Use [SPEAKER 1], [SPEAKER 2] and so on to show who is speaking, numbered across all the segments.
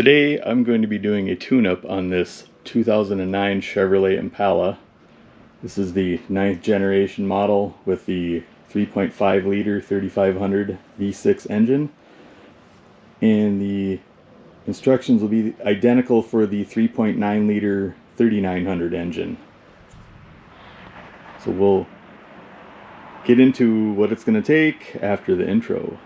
[SPEAKER 1] Today I'm going to be doing a tune-up on this 2009 Chevrolet Impala. This is the 9th generation model with the 3.5 liter 3500 V6 engine, and the instructions will be identical for the 3.9 liter 3900 engine. So we'll get into what it's going to take after the intro.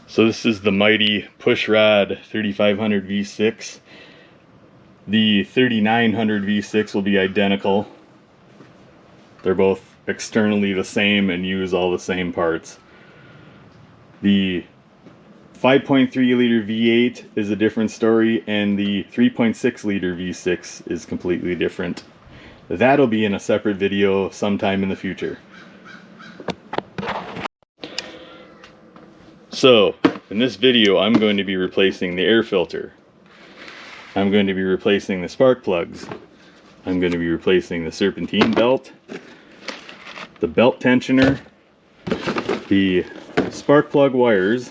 [SPEAKER 1] So this is the mighty pushrod 3500 V6. The 3900 V6 will be identical. They're both externally the same and use all the same parts. The 5.3 liter V8 is a different story, and the 3.6 liter V6 is completely different. That'll be in a separate video sometime in the future. So, in this video I'm going to be replacing the air filter. I'm going to be replacing the spark plugs. I'm going to be replacing the serpentine belt, the belt tensioner, the spark plug wires,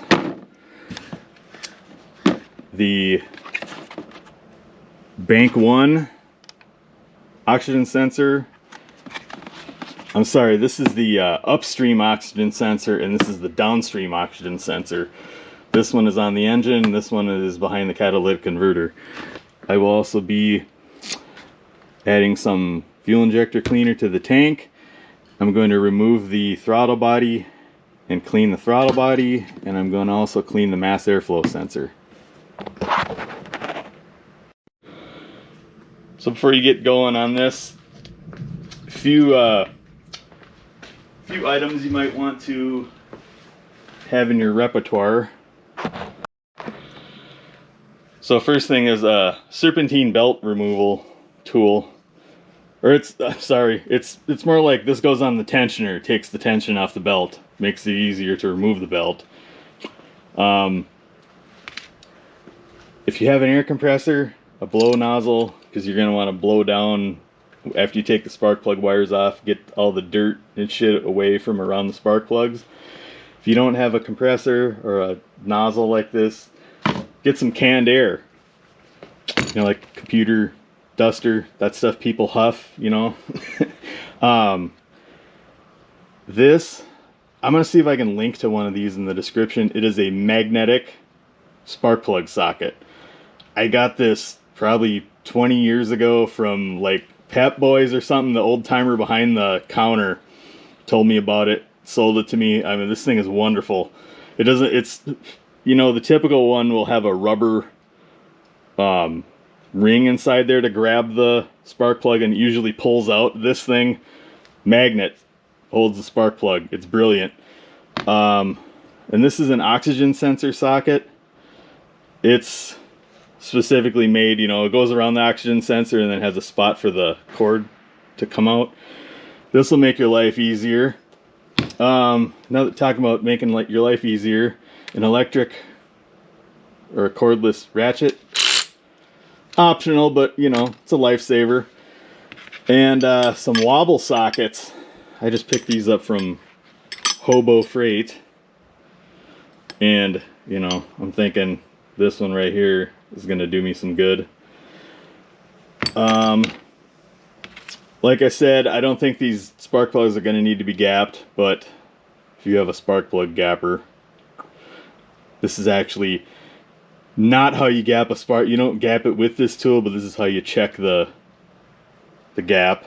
[SPEAKER 1] the bank 1 oxygen sensor. I'm sorry, this is the upstream oxygen sensor, and this is the downstream oxygen sensor. This one is on the engine, this one is behind the catalytic converter. I will also be adding some fuel injector cleaner to the tank. I'm going to remove the throttle body and clean the throttle body, and I'm going to also clean the mass airflow sensor. So before you get going on this, a few items you might want to have in your repertoire. So first thing is a serpentine belt removal tool, or it's more like this goes on the tensioner. It takes the tension off the belt, makes it easier to remove the belt. If you have an air compressor, a blow nozzle, because you're going to want to blow down after you take the spark plug wires off, get all the dirt and shit away from around the spark plugs. If you don't have a compressor or a nozzle like this, get some canned air. You know, like computer duster, that stuff people huff, you know. This, I'm going to see if I can link to one of these in the description. It is a magnetic spark plug socket. I got this probably 20 years ago from like Pep Boys or something. The old timer behind the counter told me about it, sold it to me. I mean, this thing is wonderful. It's, you know, the typical one will have a rubber ring inside there to grab the spark plug, and it usually pulls out. This thing, magnet, holds the spark plug. It's brilliant. And this is an oxygen sensor socket. It's specifically made, you know, it goes around the oxygen sensor and then has a spot for the cord to come out. This will make your life easier. Now that talking about making your life easier, an electric or a cordless ratchet, optional, but you know, it's a lifesaver. And some wobble sockets. I just picked these up from Hobo Freight, and you know, I'm thinking this one right here is going to do me some good. Like I said, I don't think these spark plugs are going to need to be gapped, but if you have a spark plug gapper, this is actually not how you gap a spark. You don't gap it with this tool, but this is how you check the gap.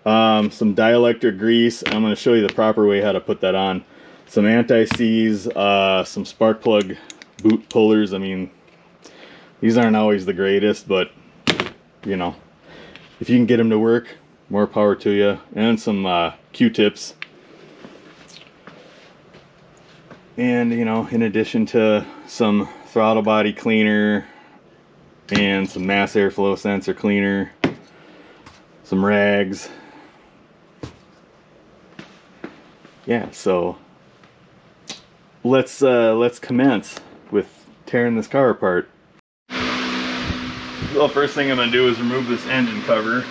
[SPEAKER 1] Some dielectric grease. I'm going to show you the proper way how to put that on. Some anti-seize, some spark plug boot pullers. I mean, these aren't always the greatest, but you know, if you can get them to work, more power to you. And some Q-tips. And you know, in addition to some throttle body cleaner and some mass airflow sensor cleaner, some rags. Yeah, so let's commence with tearing this car apart. Well, first thing I'm going to do is remove this engine cover.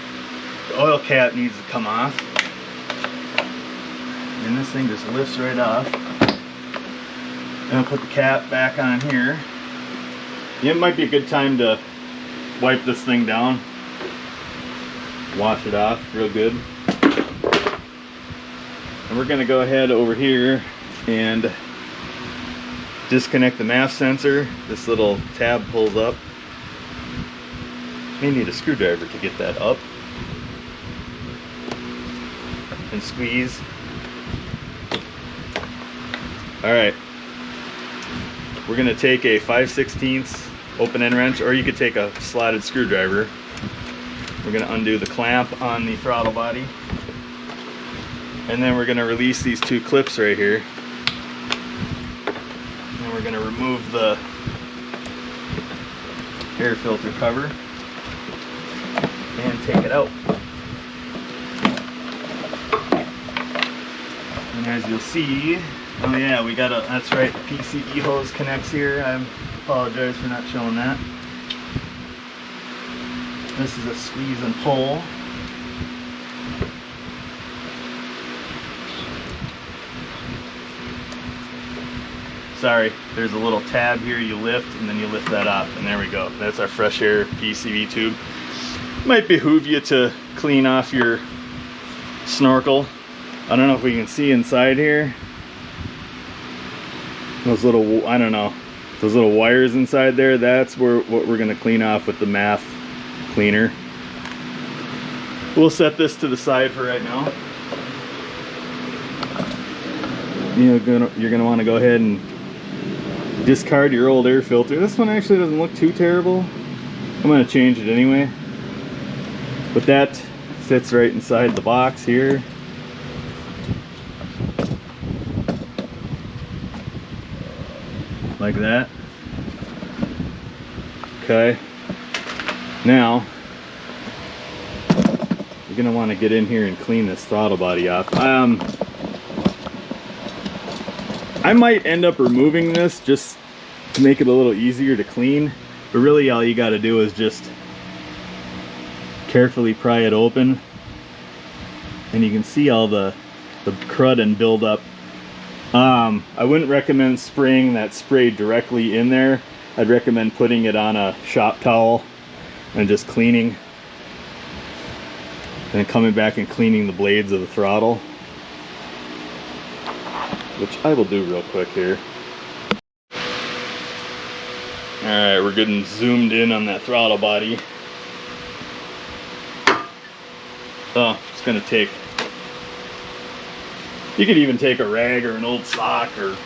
[SPEAKER 1] The oil cap needs to come off. And this thing just lifts right off. And I'll put the cap back on here. It might be a good time to wipe this thing down. Wash it off real good. And we're going to go ahead over here and disconnect the MAF sensor. This little tab pulls up. May need a screwdriver to get that up. And squeeze. Alright. We're going to take a 5/16 open end wrench, or you could take a slotted screwdriver. We're going to undo the clamp on the throttle body. And then we're going to release these two clips right here. And we're going to remove the air filter cover and take it out. And as you'll see, oh yeah, we got a, that's right, the PCE hose connects here. I apologize for not showing that. This is a squeeze and pull. Sorry, there's a little tab here you lift and then you lift that off, and there we go. That's our fresh air PCV tube. Might behoove you to clean off your snorkel. I don't know if we can see inside here. Those little, I don't know, those little wires inside there, that's what we're going to clean off with the MAF cleaner. We'll set this to the side for right now. You're going to want to go ahead and discard your old air filter. This one actually doesn't look too terrible. I'm going to change it anyway. But that fits right inside the box here. Like that. Okay. Now, you're going to want to get in here and clean this throttle body off. I might end up removing this just to make it a little easier to clean, but really all you got to do is just carefully pry it open, and you can see all the crud and buildup. I wouldn't recommend spraying that spray directly in there. I'd recommend putting it on a shop towel and just cleaning, and coming back and cleaning the blades of the throttle, which I will do real quick here. Alright, we're getting zoomed in on that throttle body. Oh, it's going to take, you could even take a rag or an old sock, or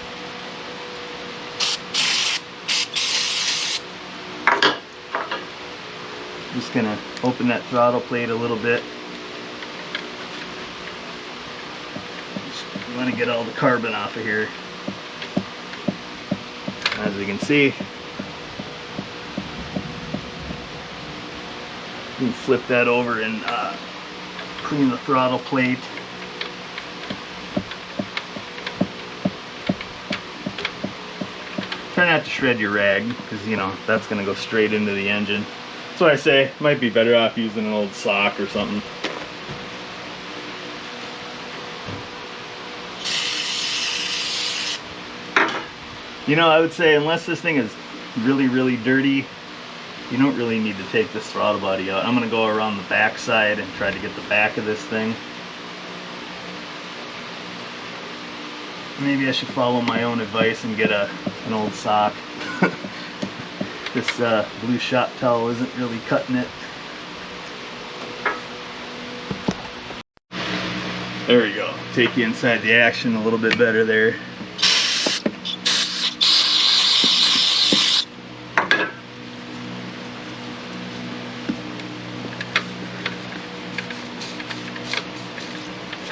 [SPEAKER 1] just going to open that throttle plate a little bit. You want to get all the carbon off of here. As we can see, you can flip that over and clean the throttle plate. Try not to shred your rag, because you know that's going to go straight into the engine. That's why I say might be better off using an old sock or something. You know, I would say unless this thing is really dirty, you don't really need to take this throttle body out. I'm going to go around the back side and try to get the back of this thing. Maybe I should follow my own advice and get an old sock. This blue shop towel isn't really cutting it. There we go. Take you inside the action a little bit better there.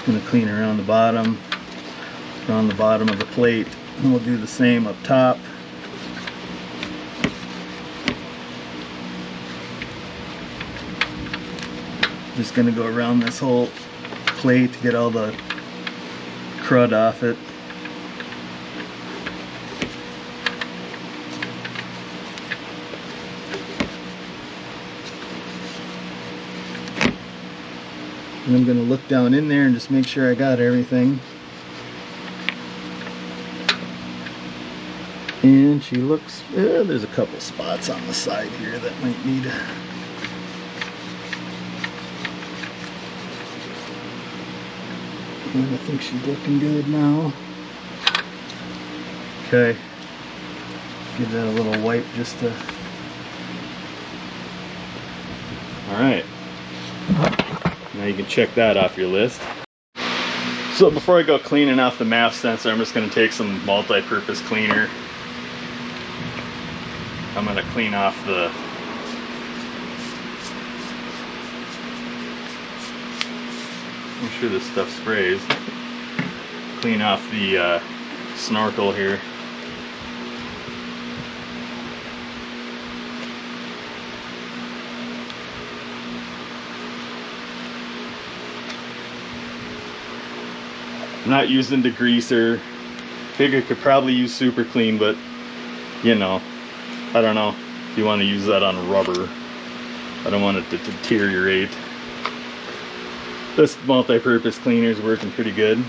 [SPEAKER 1] Going to clean around the bottom of the plate, and we'll do the same up top. Just going to go around this whole plate to get all the crud off it. And I'm going to look down in there and just make sure I got everything. And she looks, there's a couple spots on the side here that might need. And I think she's looking good now. Okay. Give that a little wipe just to. Alright. Now you can check that off your list. So before I go cleaning off the MAF sensor, I'm just going to take some multi-purpose cleaner. I'm going to clean off the I'm sure this stuff sprays. Clean off the snorkel here. I'm not using degreaser. Figure could probably use super clean, but you know, I don't know if you want to use that on rubber. I don't want it to deteriorate. This multi-purpose cleaner is working pretty good.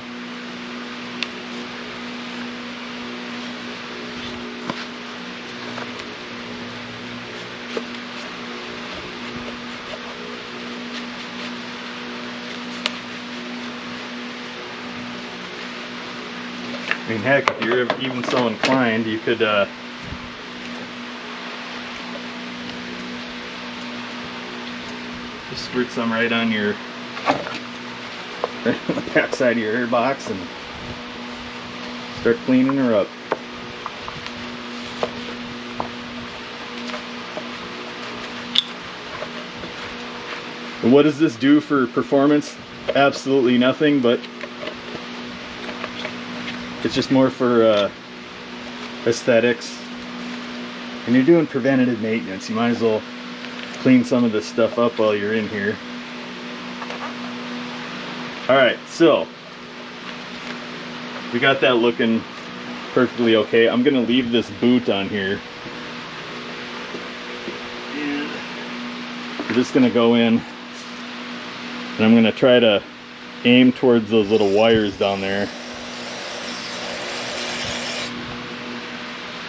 [SPEAKER 1] I mean, heck, if you're even so inclined, you could just squirt some right on your the back side of your air box and start cleaning her up. And what does this do for performance? Absolutely nothing, but it's just more for aesthetics. And you're doing preventative maintenance. You might as well clean some of this stuff up while you're in here. Alright, so we got that looking perfectly okay. I'm going to leave this boot on here. And I'm just going to go in and I'm going to try to aim towards those little wires down there.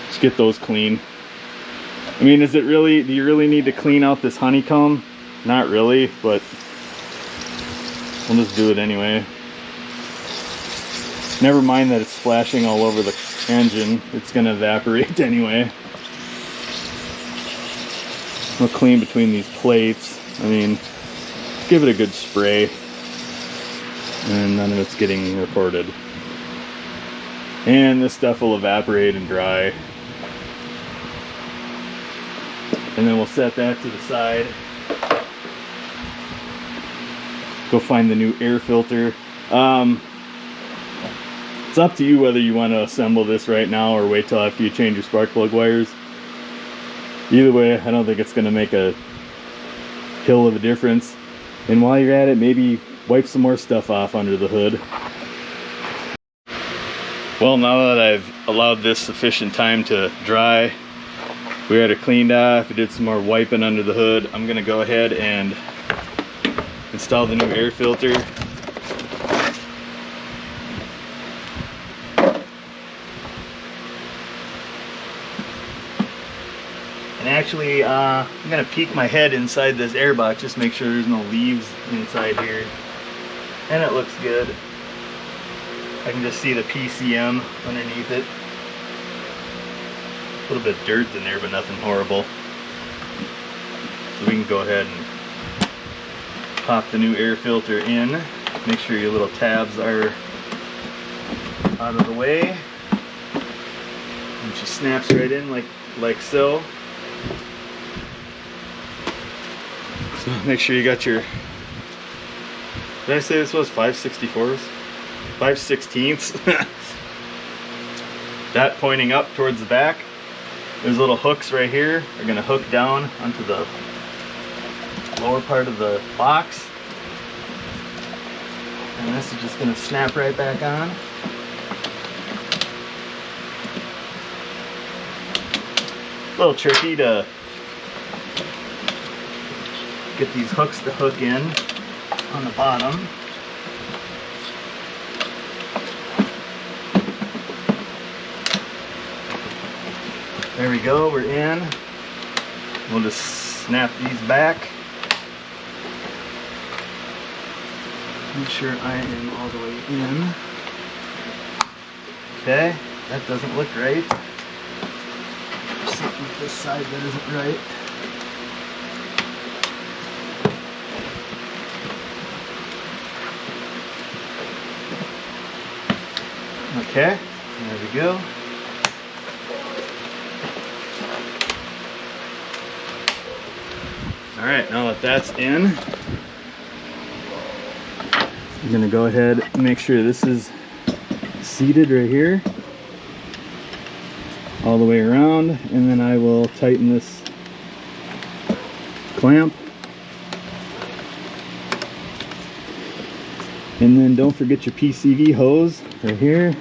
[SPEAKER 1] Just get those clean. I mean, do you really need to clean out this honeycomb? Not really, but we'll just do it anyway. Never mind that it's splashing all over the engine. It's going to evaporate anyway. We'll clean between these plates. I mean, give it a good spray. And none of it's getting recorded. And this stuff will evaporate and dry. And then we'll set that to the side. Go find the new air filter. It's up to you whether you want to assemble this right now or wait till after you change your spark plug wires. Either way, I don't think it's going to make a hill of a difference. And while you're at it, maybe wipe some more stuff off under the hood. Well, now that I've allowed this sufficient time to dry, we had it cleaned off, we did some more wiping under the hood. I'm going to go ahead and install the new air filter. And actually, I'm going to peek my head inside this air box, just make sure there's no leaves inside here. And it looks good. I can just see the PCM underneath it. A little bit of dirt in there, but nothing horrible. So we can go ahead and pop the new air filter in. Make sure your little tabs are out of the way. And she snaps right in like so. So make sure you got your, did I say this was 5/64s? 5/16ths? That pointing up towards the back. There's little hooks right here. They're going to hook down onto the lower part of the box. And this is just going to snap right back on. A little tricky to get these hooks to hook in. on the bottom. There we go, we're in. We'll just snap these back. Make sure I am all the way in. Okay, that doesn't look right. There's something with this side that isn't right. Okay, there we go. Alright, now that that's in, I'm going to go ahead and make sure this is seated right here all the way around, and then I will tighten this clamp. And then don't forget your PCV hose right here.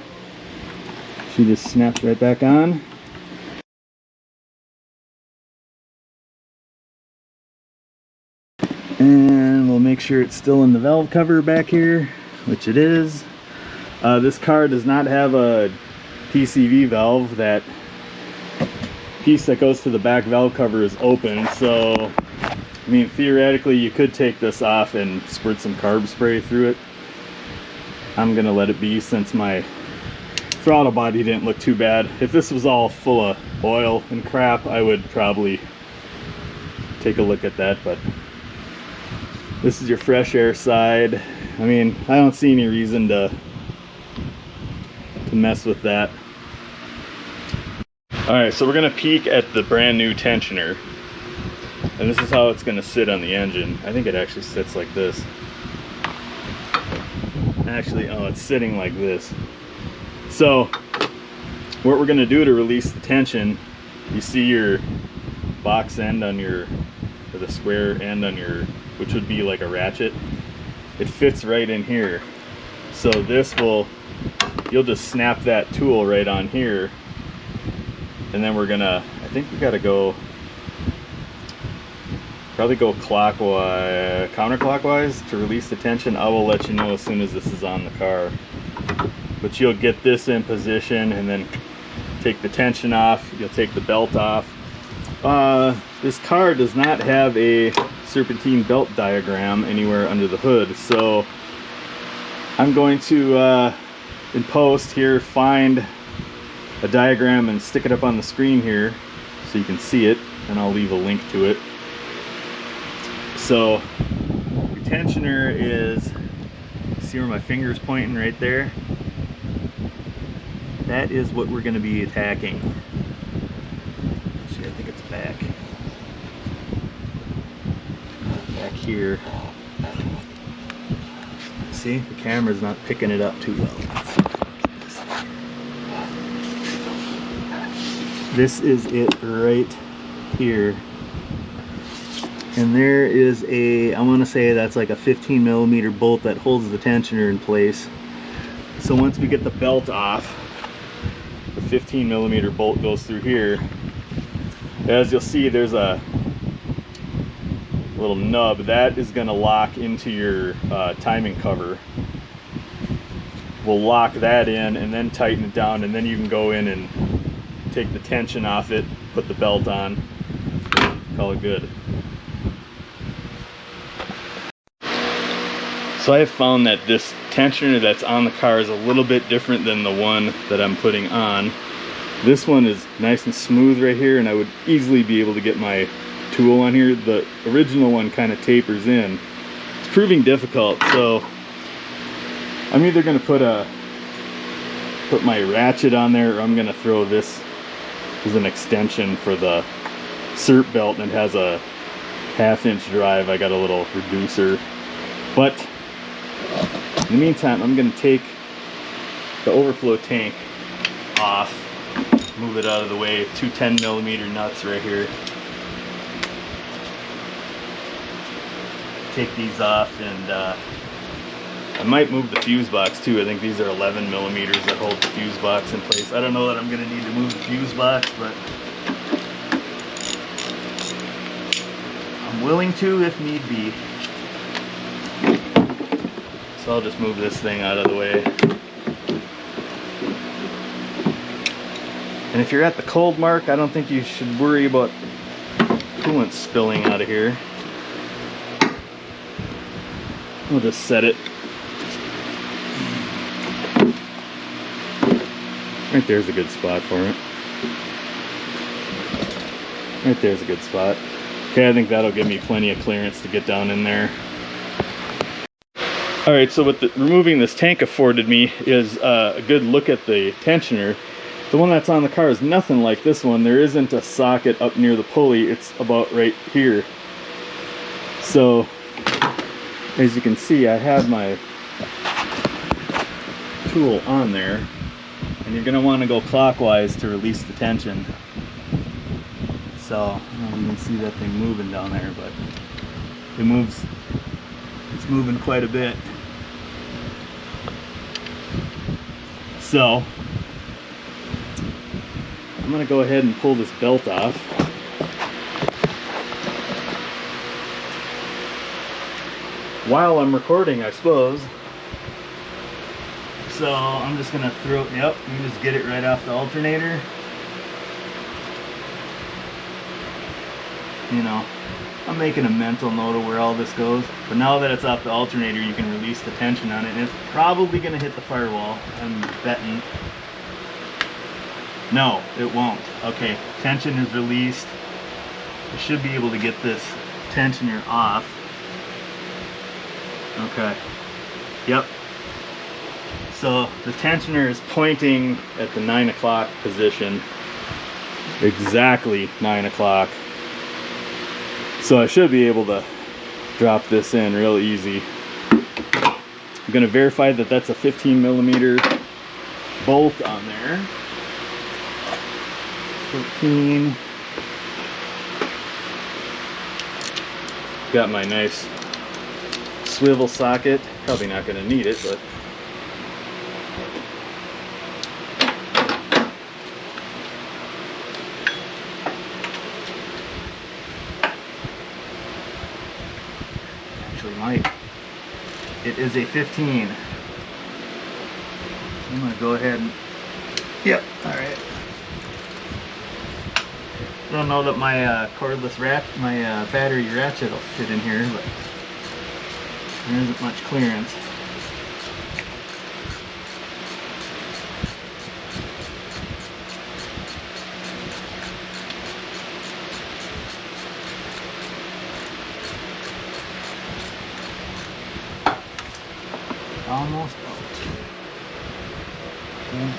[SPEAKER 1] She just snaps right back on. And we'll make sure it's still in the valve cover back here, which it is. This car does not have a PCV valve. That piece that goes to the back valve cover is open, so I mean theoretically you could take this off and squirt some carb spray through it. I'm gonna let it be since my throttle body didn't look too bad. If this was all full of oil and crap, I would probably take a look at that, but this is your fresh air side. I mean, I don't see any reason to mess with that. Alright, so we're gonna peek at the brand new tensioner. And this is how it's gonna sit on the engine. I think it actually sits like this. Actually, oh, it's sitting like this. So, what we're gonna do to release the tension, you see your box end on your, or the square end on your, which would be like a ratchet. It fits right in here. So this will, you'll just snap that tool right on here, and then we're gonna, I think we gotta go, probably go clockwise, counterclockwise to release the tension. I will let you know as soon as this is on the car. But you'll get this in position and then take the tension off. You'll take the belt off. This car does not have a Serpentine Belt diagram anywhere under the hood, so I'm going to in post here find a diagram and stick it up on the screen here so you can see it, and I'll leave a link to it. So your tensioner is, see where my finger's pointing right there? That is what we're going to be attacking. Actually, I think it's back here. See, the camera's not picking it up too well. This is it right here. And there is a, I want to say that's like a 15mm bolt that holds the tensioner in place. So once we get the belt off, the 15mm bolt goes through here. As you'll see, there's a little nub that is going to lock into your timing cover. We'll lock that in and then tighten it down, and then you can go in and take the tension off it, put the belt on, call it good. So I have found that this tensioner that's on the car is a little bit different than the one that I'm putting on. This one is nice and smooth right here, and I would easily be able to get my tool on here. The original one kind of tapers in. It's proving difficult, so I'm either going to put my ratchet on there, or I'm going to throw this as an extension for the Serp belt, and it has a 1/2-inch drive. I got a little reducer, but in the meantime, I'm going to take the overflow tank off, move it out of the way. 2 10mm nuts right here. Take these off, and I might move the fuse box too. I think these are 11mm that hold the fuse box in place. I don't know that I'm going to need to move the fuse box, but I'm willing to if need be. So I'll just move this thing out of the way. And if you're at the cold mark, I don't think you should worry about coolant spilling out of here. We'll just set it. Right there's a good spot for it. Right there's a good spot. Okay, I think that'll give me plenty of clearance to get down in there. Alright, so what removing this tank afforded me is a good look at the tensioner. The one that's on the car is nothing like this one. There isn't a socket up near the pulley. It's about right here. So, as you can see, I have my tool on there. And you're going to want to go clockwise to release the tension. So, I don't even see that thing moving down there, but it moves. It's moving quite a bit. So, I'm going to go ahead and pull this belt off. While I'm recording, I suppose. So I'm just going to throw it, yep, you can just get it right off the alternator. You know, I'm making a mental note of where all this goes. But now that it's off the alternator, you can release the tension on it. And it's probably going to hit the firewall, I'm betting. No, it won't. Okay, tension is released. I should be able to get this tensioner off. Okay, yep. So the tensioner is pointing at the 9 o'clock position. Exactly 9 o'clock. So I should be able to drop this in real easy. I'm going to verify that that's a 15 millimeter bolt on there. 15. Got my nice swivel socket. Probably not going to need it, but actually might. It is a 15. I'm going to go ahead and, yep, all right. I don't know that my cordless battery ratchet will fit in here, but there isn't much clearance. Almost out. Okay.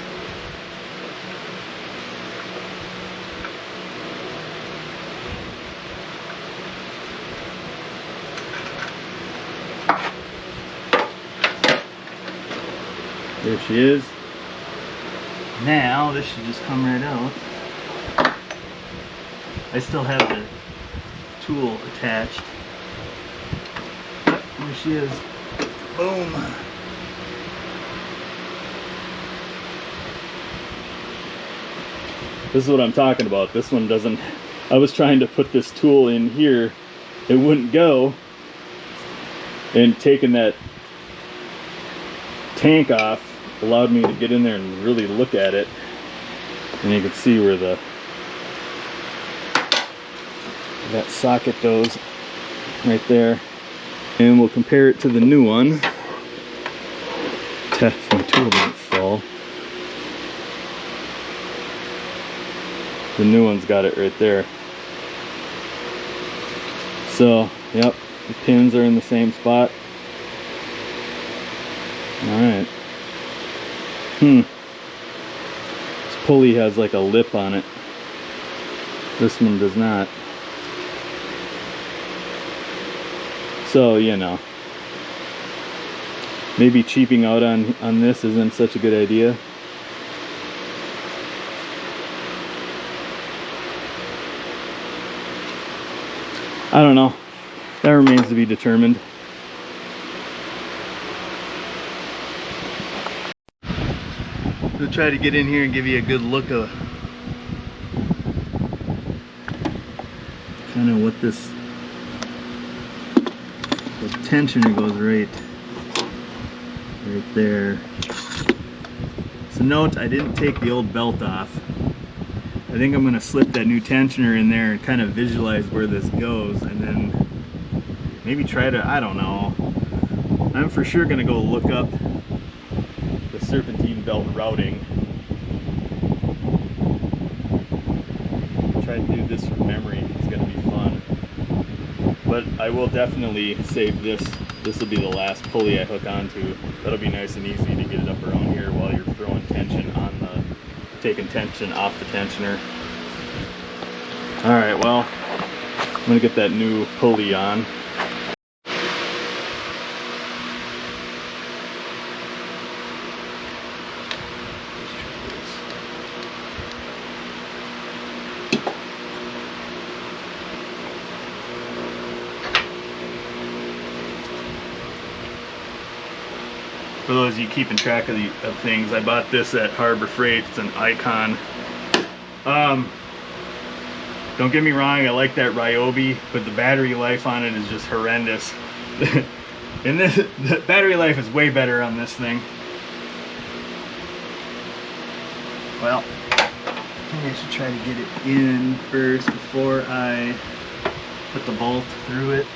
[SPEAKER 1] There she is. Now this should just come right out. I still have the tool attached. Yep, there she is. Boom. This is what I'm talking about. This one doesn't, I was trying to put this tool in here, it wouldn't go, and taking that tank off allowed me to get in there and really look at it, and you can see where that socket goes right there. And we'll compare it to the new one. If my tool didn't fall. The new one's got it right there. So, yep, the pins are in the same spot. Alright. This pulley has like a lip on it. This one does not. So, you know, maybe cheaping out on this isn't such a good idea. I don't know. That remains to be determined. We'll try to get in here and give you a good look of kind of what this, the tensioner goes right right there. So note, I didn't take the old belt off. I think I'm going to slip that new tensioner in there and kind of visualize where this goes, and then maybe try to, I don't know. I'm for sure going to go look up the Serpentine Belt routing. Try to do this from memory. It's going to be fun. But I will definitely save this. This will be the last pulley I hook onto. That'll be nice and easy to get it up around here while you're throwing tension on the, taking tension off the tensioner. Alright, well, I'm going to get that new pulley on. For those of you keeping track of things, I bought this at Harbor Freight. It's an Icon. Don't get me wrong, I like that Ryobi, but the battery life on it is just horrendous. And the battery life is way better on this thing. Well, I should try to get it in first before I put the bolt through it.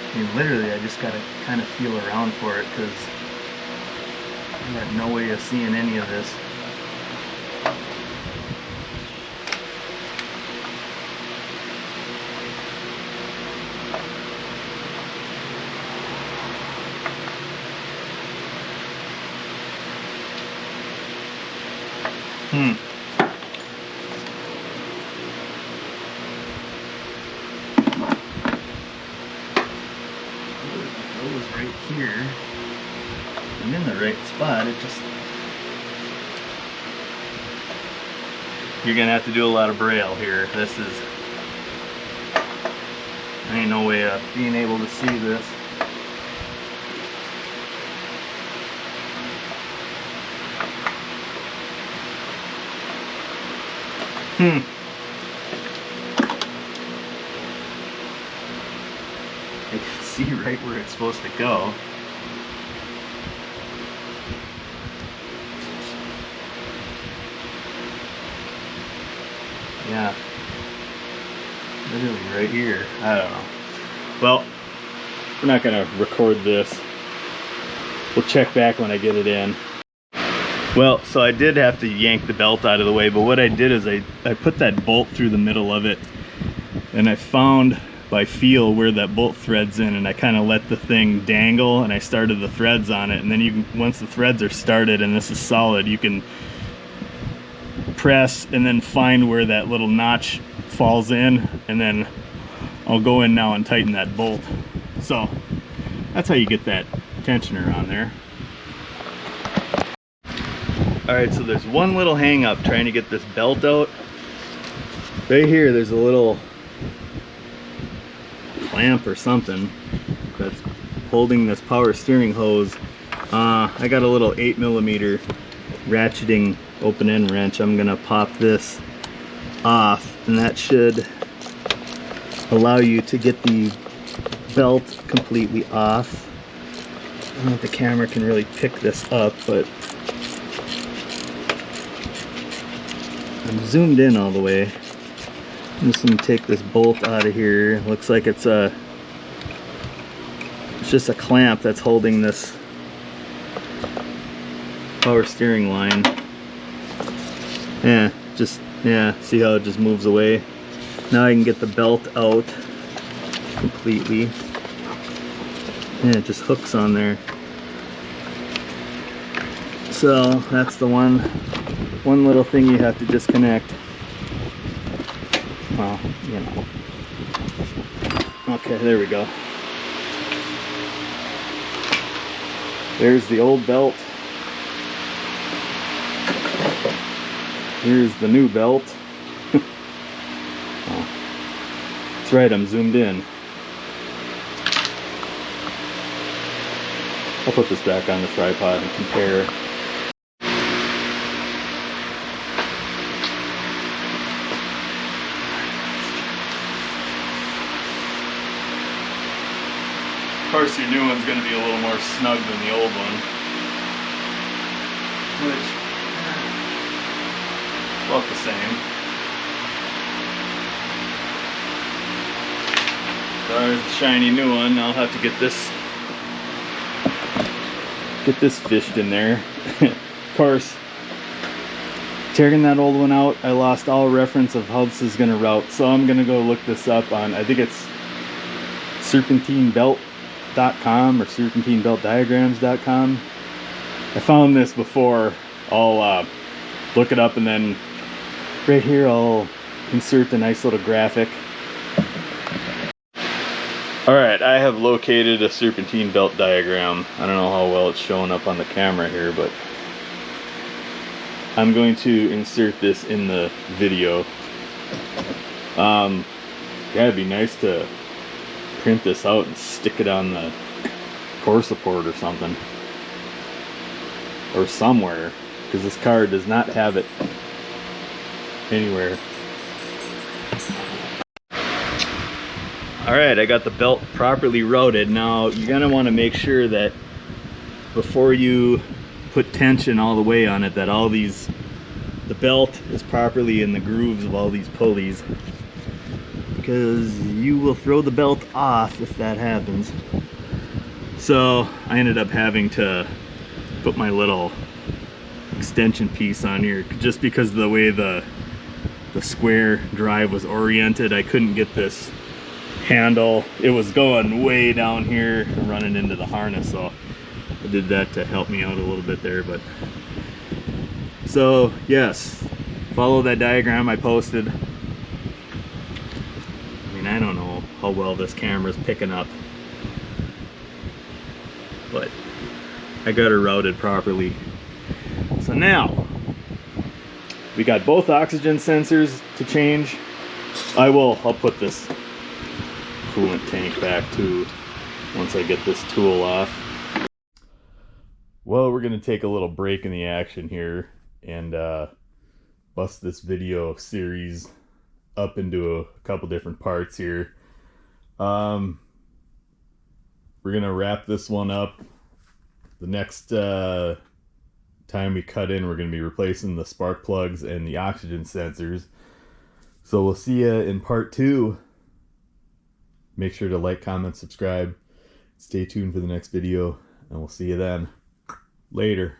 [SPEAKER 1] I mean, literally, I just gotta kind of feel around for it because I got no way of seeing any of this. Right here. I'm in the right spot. It just, you're gonna have to do a lot of braille here. This is, there ain't no way of being able to see this. I can see right where it's supposed to go. Yeah, literally right here. I don't know. Well, we're not gonna record this. We'll check back when I get it in. Well, so I did have to yank the belt out of the way, but what I did is I put that bolt through the middle of it, and I found by feel where that bolt threads in, and I kind of let the thing dangle, and I started the threads on it, and then you can, once the threads are started and this is solid, you can press and then find where that little notch falls in, and then I'll go in now and tighten that bolt. So that's how you get that tensioner on there. Alright, so there's one little hang up trying to get this belt out. Right here there's a little clamp or something that's holding this power steering hose. I got a little 8mm ratcheting open end wrench. I'm gonna pop this off, and that should allow you to get the belt completely off. I don't know if the camera can really pick this up, but I'm zoomed in all the way. I'm just going to take this bolt out of here. Looks like it's just a clamp that's holding this power steering line. Yeah, see how it just moves away. Now I can get the belt out completely. And it just hooks on there. So that's the one little thing you have to disconnect. Well, you know. Okay, there we go. There's the old belt. Here's the new belt. Oh, that's right, I'm zoomed in. I'll put this back on the tripod and compare. course, your new one's going to be a little more snug than the old one. Which, about the same. So there's the shiny new one. I'll have to get this fished in there. Of course, tearing that old one out, I lost all reference of how this is going to route. So I'm going to go look this up on, I think it's serpentinebelt.com or serpentinebeltdiagrams.com. I found this before. I'll look it up, and then right here I'll insert a nice little graphic. Alright, I have located a serpentine belt diagram. I don't know how well it's showing up on the camera here, but I'm going to insert this in the video. Yeah, it'd be nice to print this out and stick it on the core support or something. Or somewhere, because this car does not have it anywhere. Alright, I got the belt properly routed. Now you're going to want to make sure that before you put tension all the way on it, that the belt is properly in the grooves of all these pulleys, because you will throw the belt off if that happens. So I ended up having to put my little extension piece on here, just because of the way the square drive was oriented. I couldn't get this handle. It was going way down here, running into the harness, so I did that to help me out a little bit there. But so yes, follow that diagram I posted. I mean, I don't know how well this camera's picking up, but I got her routed properly. So now we got both oxygen sensors to change. I'll put this coolant tank back too once I get this tool off. Well, we're gonna take a little break in the action here and bust this video series up into a couple different parts here. We're gonna wrap this one up. The next time we cut in, we're going to be replacing the spark plugs and the oxygen sensors. So we'll see you in part 2. Make sure to like, comment, subscribe. Stay tuned for the next video, and we'll see you then. Later.